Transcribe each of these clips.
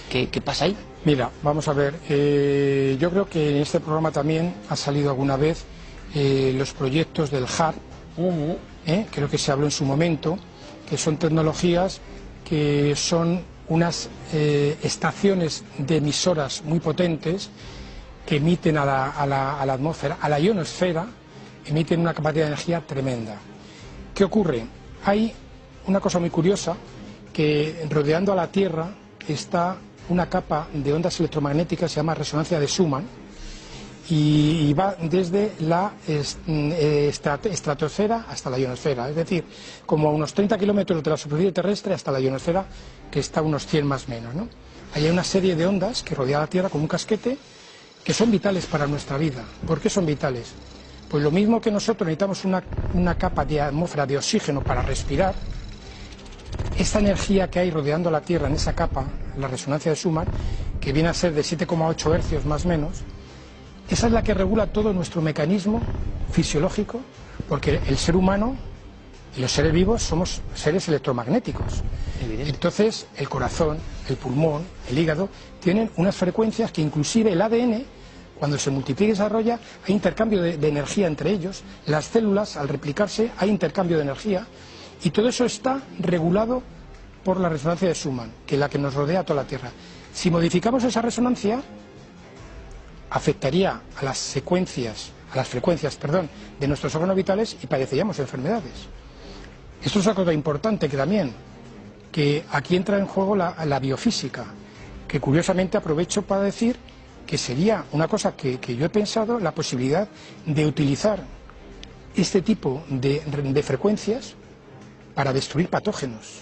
¿Qué pasa ahí? Mira, vamos a ver, yo creo que en este programa también ha salido alguna vez los proyectos del HARP, creo que se habló en su momento, que son tecnologías que son unas estaciones de emisoras muy potentes que emiten a la atmósfera, a la ionosfera, emiten una capacidad de energía tremenda. ¿Qué ocurre? Hay una cosa muy curiosa, que rodeando a la Tierra está una capa de ondas electromagnéticas, se llama resonancia de Schumann, y va desde la estratosfera hasta la ionosfera, es decir, como a unos 30 kilómetros de la superficie terrestre hasta la ionosfera, que está a unos 100 más o menos, ¿no? Hay una serie de ondas que rodean la Tierra como un casquete, que son vitales para nuestra vida. ¿Por qué son vitales? Pues lo mismo que nosotros necesitamos una capa de atmósfera de oxígeno para respirar, esta energía que hay rodeando la Tierra en esa capa, la resonancia de Schumann, que viene a ser de 7,8 hercios más o menos, esa es la que regula todo nuestro mecanismo fisiológico, porque el ser humano y los seres vivos somos seres electromagnéticos. Evidente. Entonces, el corazón, el pulmón, el hígado, tienen unas frecuencias que inclusive el ADN, cuando se multiplica y desarrolla, hay intercambio de energía entre ellos. Las células, al replicarse, hay intercambio de energía. Y todo eso está regulado por la resonancia de Schumann, que es la que nos rodea a toda la Tierra. Si modificamos esa resonancia, afectaría a las frecuencias, de nuestros órganos vitales y padeceríamos enfermedades. Esto es una cosa importante que aquí entra en juego la biofísica, que curiosamente aprovecho para decir que sería una cosa que yo he pensado, la posibilidad de utilizar este tipo de frecuencias para destruir patógenos.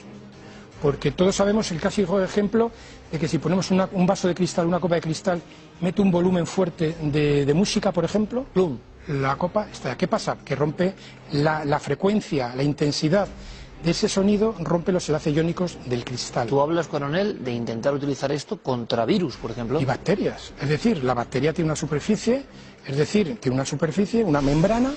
Porque todos sabemos el clásico ejemplo de que si ponemos un vaso de cristal, una copa de cristal, mete un volumen fuerte de música, por ejemplo, ¡plum!, la copa estalla. ¿Qué pasa? Que rompe la frecuencia, la intensidad de ese sonido, rompe los enlaces iónicos del cristal. Tú hablas, coronel, de intentar utilizar esto contra virus, por ejemplo. Y bacterias. Es decir, la bacteria tiene una superficie, una membrana,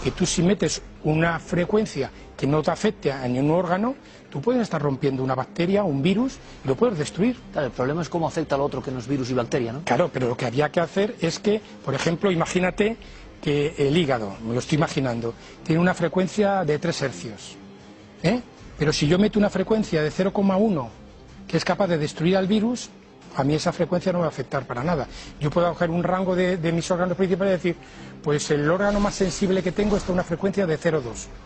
que tú si metes una frecuencia que no te afecte a ningún órgano, tú puedes estar rompiendo una bacteria, un virus, y lo puedes destruir. Claro, el problema es cómo afecta al otro, que no es virus y bacteria, ¿no? Claro, pero lo que había que hacer es que, por ejemplo, imagínate que el hígado, me lo estoy imaginando, tiene una frecuencia de 3 hercios, pero si yo meto una frecuencia de 0,1 que es capaz de destruir al virus, a mí esa frecuencia no me va a afectar para nada. Yo puedo coger un rango de mis órganos principales y decir, pues el órgano más sensible que tengo está a una frecuencia de 0,2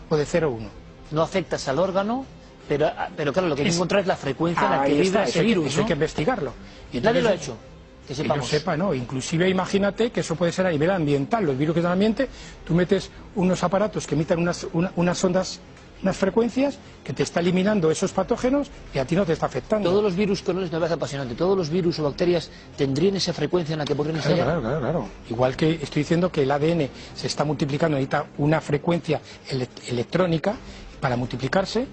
o de 0,1. No afectas al órgano, pero claro, lo que hay que encontrar es la frecuencia en la que vibra ese virus, ¿no? Eso hay que investigarlo. Y nadie lo ha hecho, que sepamos. Que yo sepa, no. Inclusive imagínate que eso puede ser a nivel ambiental. Los virus que están en el ambiente, tú metes unos aparatos que emitan unas ondas, unas frecuencias que te está eliminando esos patógenos y a ti no te está afectando. Todos los virus, coronel, me parece apasionante, todos los virus o bacterias tendrían esa frecuencia en la que podrían estallar. Claro. Igual que estoy diciendo que el ADN se está multiplicando, necesita una frecuencia electrónica para multiplicarse,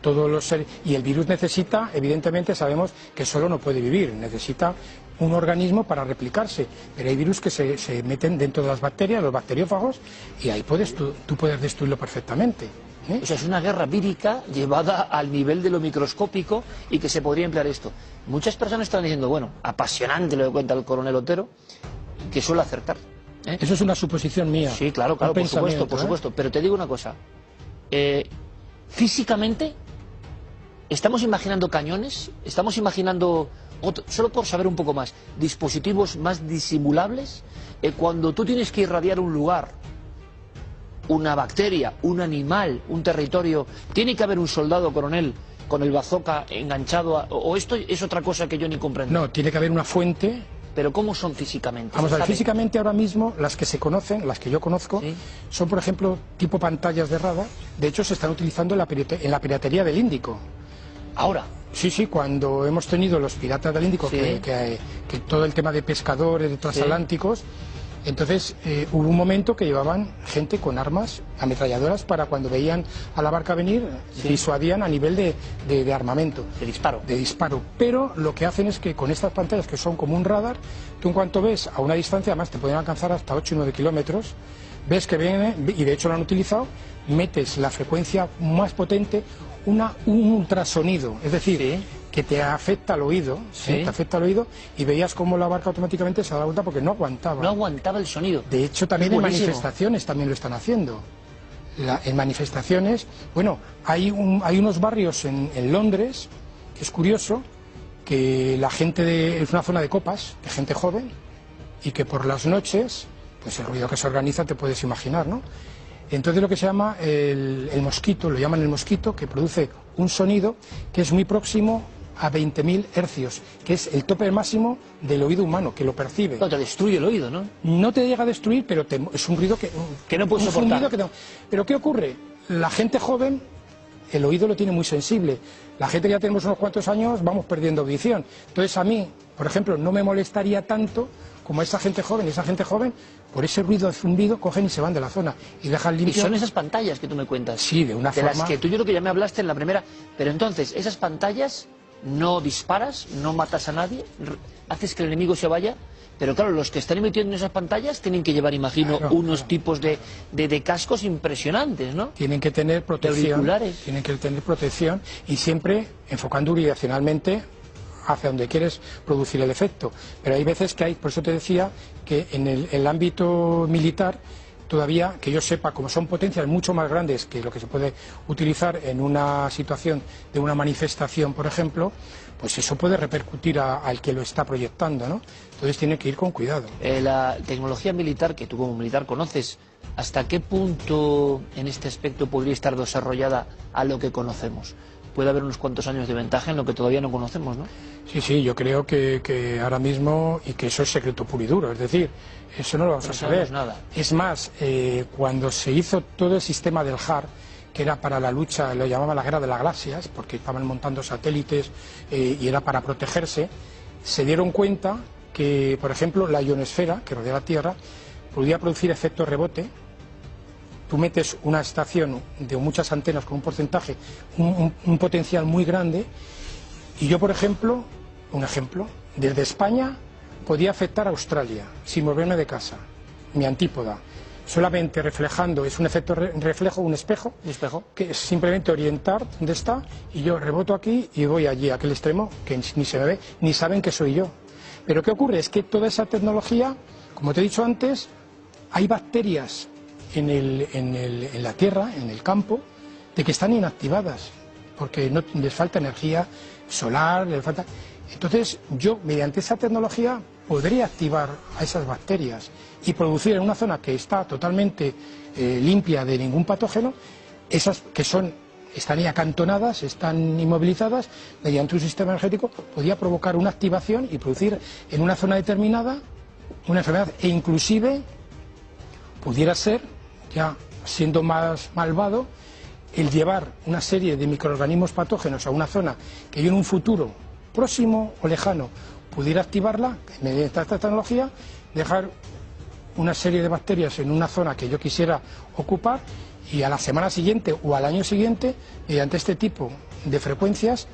todos los seres, y el virus necesita, evidentemente sabemos que solo no puede vivir, necesita un organismo para replicarse, pero hay virus que se meten dentro de las bacterias, los bacteriófagos, y ahí tú puedes destruirlo perfectamente. O sea, es una guerra vírica llevada al nivel de lo microscópico y que se podría emplear esto. Muchas personas están diciendo, bueno, apasionante lo que cuenta el coronel Otero, que suele acertar. Eso es una suposición mía. Sí, claro, por supuesto. Pero te digo una cosa. Físicamente, ¿estamos imaginando cañones? ¿Estamos imaginando, solo por saber un poco más, dispositivos más disimulables? Cuando tú tienes que irradiar un lugar, una bacteria, un animal, un territorio, ¿tiene que haber un soldado, coronel, con el bazooka enganchado o esto es otra cosa que yo ni comprendo? No, tiene que haber una fuente. ¿Pero cómo son físicamente? Vamos a ver, físicamente ahora mismo las que se conocen, las que yo conozco, ¿sí?, son por ejemplo tipo pantallas de radar. De hecho se están utilizando en la piratería del Índico. ¿Ahora? Sí, cuando hemos tenido los piratas del Índico, sí, que todo el tema de pescadores, de transatlánticos, sí, entonces hubo un momento que llevaban gente con armas ametralladoras para cuando veían a la barca venir, sí, disuadían a nivel de armamento. De disparo. Pero lo que hacen es que con estas pantallas que son como un radar, tú en cuanto ves a una distancia, además te pueden alcanzar hasta 8 y 9 kilómetros, ves que viene, y de hecho lo han utilizado, metes la frecuencia más potente, un ultrasonido, es decir, sí, que te afecta al oído, Sí. te afecta al oído, y veías cómo la barca automáticamente se daba vuelta porque no aguantaba. No aguantaba el sonido. De hecho, también Es en buenísimo. manifestaciones también lo están haciendo. En manifestaciones, bueno, hay unos barrios en Londres, que es curioso, que la gente es una zona de copas, de gente joven, y que por las noches, pues el ruido que se organiza te puedes imaginar, ¿no? Entonces lo que se llama el mosquito, lo llaman el mosquito, que produce un sonido que es muy próximo a 20.000 hercios, que es el tope máximo del oído humano, que lo percibe. No, te destruye el oído, ¿no? No te llega a destruir, pero es un ruido Que no puedes un soportar. zumbido Pero ¿qué ocurre? La gente joven, el oído lo tiene muy sensible. La gente que ya tenemos unos cuantos años, vamos perdiendo audición. Entonces a mí, por ejemplo, no me molestaría tanto como esa gente joven. Esa gente joven, por ese ruido de zumbido, cogen y se van de la zona y dejan Y limpio. son esas pantallas que tú me cuentas. Sí, de una de forma... las que tú yo creo que ya me hablaste en la primera. Pero entonces, esas pantallas no disparas, no matas a nadie, haces que el enemigo se vaya. Pero claro, los que están emitiendo en esas pantallas tienen que llevar, imagino, Claro, unos tipos de cascos impresionantes, ¿no? Tienen que tener protección, auriculares. tienen que tener protección y siempre enfocando direccionalmente hacia donde quieres producir el efecto. Pero hay veces que hay, por eso te decía que en el ámbito militar todavía, que yo sepa, como son potencias mucho más grandes que lo que se puede utilizar en una situación de una manifestación, por ejemplo, pues eso puede repercutir al que lo está proyectando, ¿no? Entonces tiene que ir con cuidado. La tecnología militar que tú como militar conoces, ¿hasta qué punto en este aspecto podría estar desarrollada a lo que conocemos? Puede haber unos cuantos años de ventaja en lo que todavía no conocemos, ¿no? Sí, yo creo que ahora mismo, y que eso es secreto puro y duro, es decir, eso no lo vamos a saber. Nada. Es más, cuando se hizo todo el sistema del HAR, que era para la lucha, lo llamaban la guerra de las galaxias, porque estaban montando satélites y era para protegerse, se dieron cuenta que, por ejemplo, la ionosfera, que rodea la Tierra, podía producir efecto rebote. Tú metes una estación de muchas antenas con un porcentaje, un potencial muy grande, y yo, por ejemplo, un ejemplo, desde España podía afectar a Australia sin moverme de casa, mi antípoda, solamente reflejando, es un efecto reflejo, un espejo, que es simplemente orientar dónde está, y yo reboto aquí y voy allí, a aquel extremo, que ni se me ve, ni saben que soy yo. Pero ¿qué ocurre? Es que toda esa tecnología, como te he dicho antes, hay bacterias en la tierra, en el campo, de que están inactivadas, porque no les falta energía solar, les falta... Entonces yo, mediante esa tecnología, podría activar a esas bacterias y producir en una zona que está totalmente limpia de ningún patógeno, esas que están ahí acantonadas, están inmovilizadas, mediante un sistema energético, podría provocar una activación y producir en una zona determinada una enfermedad, e inclusive pudiera ser, ya siendo más malvado, el llevar una serie de microorganismos patógenos a una zona que yo en un futuro próximo o lejano pudiera activarla, mediante esta tecnología, dejar una serie de bacterias en una zona que yo quisiera ocupar, y a la semana siguiente o al año siguiente, mediante este tipo de frecuencias,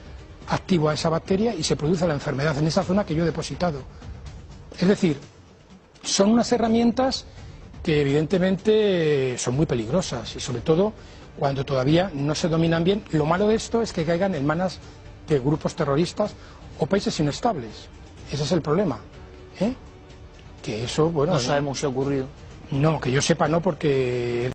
activo a esa bacteria y se produce la enfermedad en esa zona que yo he depositado. Es decir, son unas herramientas que evidentemente son muy peligrosas, y sobre todo cuando todavía no se dominan bien. Lo malo de esto es que caigan en manos de grupos terroristas o países inestables. Ese es el problema, ¿eh? Que eso, bueno... No sabemos si ha ocurrido. No, que yo sepa no, porque...